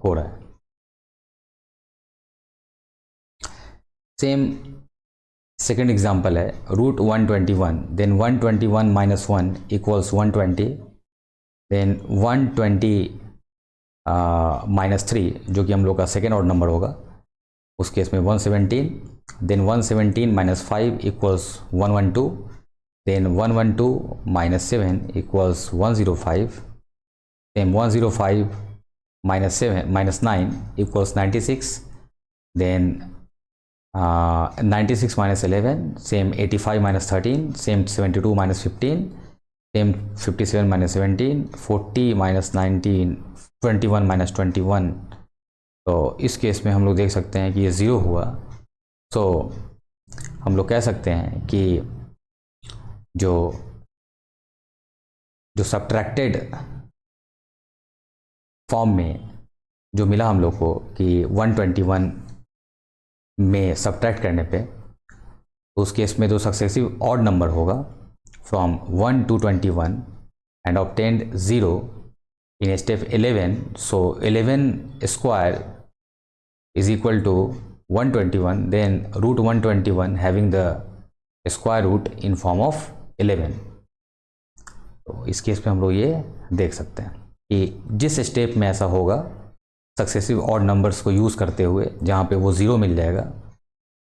हो रहा है। सेम सेकेंड एग्जाम्पल है root 121, then 121 minus 1 equals 120, then 120 minus 3 जो कि हम लोग का सेकेंड ऑर्डर नंबर होगा, उस केस में 117, then 117 minus 5 equals 112, then 112 minus 7 equals 105, then 105 minus 7 minus 9 equals 96, then 96 minus 11, same 85 minus 13, same 72 minus 15, same 57 minus 17, 40 minus 19, 21 minus 21। तो इस केस में हम लोग देख सकते हैं कि ये ज़ीरो हुआ। तो हम लोग कह सकते हैं कि जो सब्ट्रैक्टेड फॉर्म में जो मिला हम लोग को कि 121 में सब्ट्रैक्ट करने पे, तो उस केस में जो सक्सेसिव ऑड नंबर होगा from 1 to 21 and obtained 0 in step 11, so 11 square is equal to 121, then root 121 having the square root in form of 11। तो इस केस में हम लोग ये देख सकते हैं कि जिस स्टेप में ऐसा होगा सक्सेसिव ऑड नंबर्स को यूज़ करते हुए जहाँ पे वो ज़ीरो मिल जाएगा,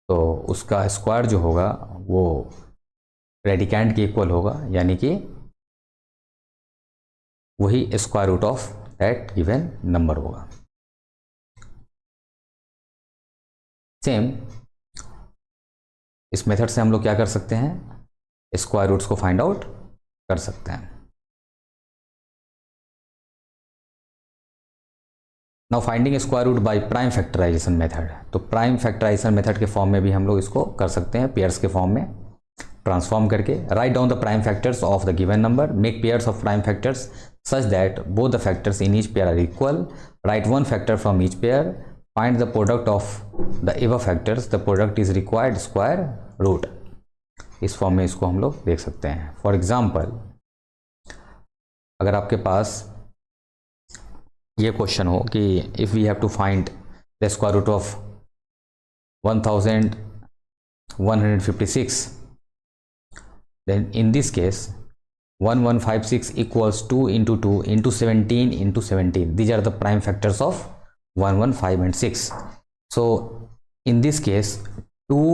तो उसका स्क्वायर जो होगा वो रेडिकेंड के इक्वल होगा, यानी कि वही square root of that given number होगा। सेम इस मेथड से हम लोग क्या कर सकते हैं, स्क्वायर रूट्स को फाइंड आउट कर सकते हैं। Now finding square root by prime factorization method. तो प्राइम फैक्टराइजेशन मेथड के फॉर्म में भी हम लोग इसको कर सकते हैं, पेयर्स के फॉर्म में ट्रांसफॉर्म करके। Write down the prime factors of the given number, make pairs of prime factors such that both the factors in each pair are equal, write one factor from each pair, find the product of the above factors, the product is required square root। इस form में इसको हम लोग देख सकते हैं। For example, अगर आपके पास ये क्वेश्चन हो कि if we have to find the square root of 1156, then in this case 1156 equals 2 into 2 into 17 into 17. These are the prime factors of 115 and 6. So in this case 2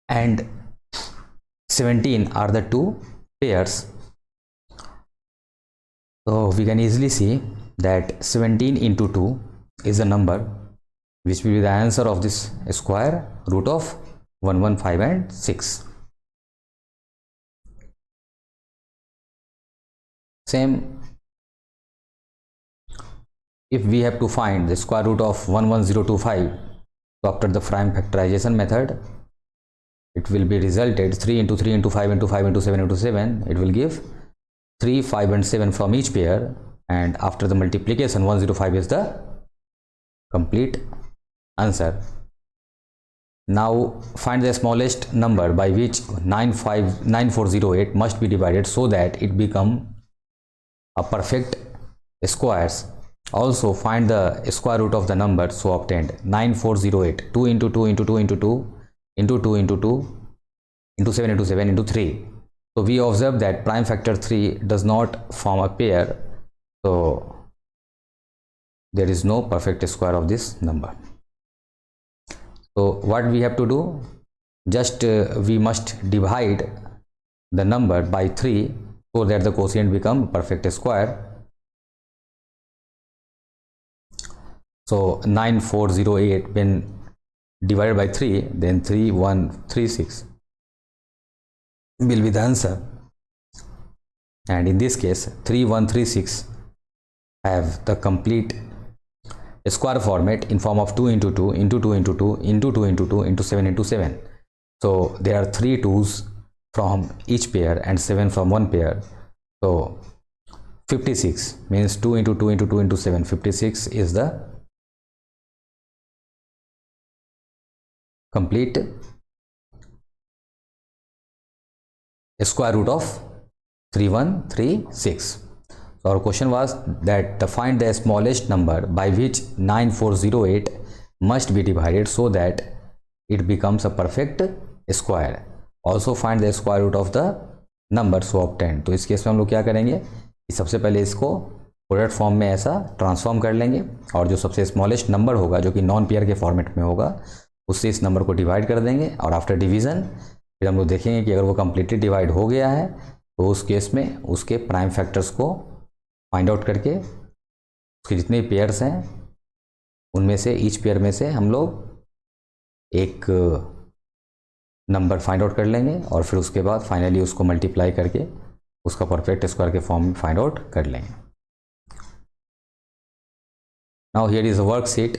and 17 are the two pairs. So we can easily see that 17 into 2 is a number which will be the answer of this square root of 115 and 6. Same, if we have to find the square root of 11025, so after the prime factorization method, it will be resulted 3 into 3 into 5 into 5 into 7 into 7. It will give 3, 5 and 7 from each pair, and after the multiplication 105 is the complete answer. Now find the smallest number by which 9408 must be divided so that it become a perfect squares. Also find the square root of the number so obtained 9408, 2 into 2 into 2 into 2 into 2 into 2 into 7 into 7 into 3. So we observe that prime factor 3 does not form a pair, so there is no perfect square of this number. So what we have to do, just we must divide the number by 3 so that the quotient become perfect square. So 9408 when divided by 3, then 3136 will be the answer, and in this case 3136 have the complete square format in form of 2 into 2 into 2 into 2 into 2 into 2 into 7 into 7. So there are 3 2's from each pair and 7 from one pair. So 56 means 2 into 2 into 2 into 7. 56 is the complete square root of 3136. So our question was that find the smallest number by which 9408 must be divided so that it becomes a perfect square. Also find the square root of the number so obtained. तो इस case में हम लोग क्या करेंगे कि सबसे पहले इसको प्रोडक्ट फॉर्म में ऐसा ट्रांसफॉर्म कर लेंगे और जो सबसे स्मॉलेस्ट नंबर होगा जो कि नॉन पेयर के फॉर्मेट में होगा उससे इस नंबर को डिवाइड कर देंगे और आफ्टर डिवीज़न फिर हम लोग देखेंगे कि अगर वो कम्प्लीटली डिवाइड हो गया है तो उस केस में उसके प्राइम फैक्टर्स को फाइंड आउट करके उसके जितने पेयर्स हैं उनमें से ईच पेयर में से हम लोग एक नंबर फाइंड आउट कर लेंगे और फिर उसके बाद फाइनली उसको मल्टीप्लाई करके उसका परफेक्ट स्क्वायर के फॉर्म में फाइंड आउट कर लेंगे. Now here is a worksheet.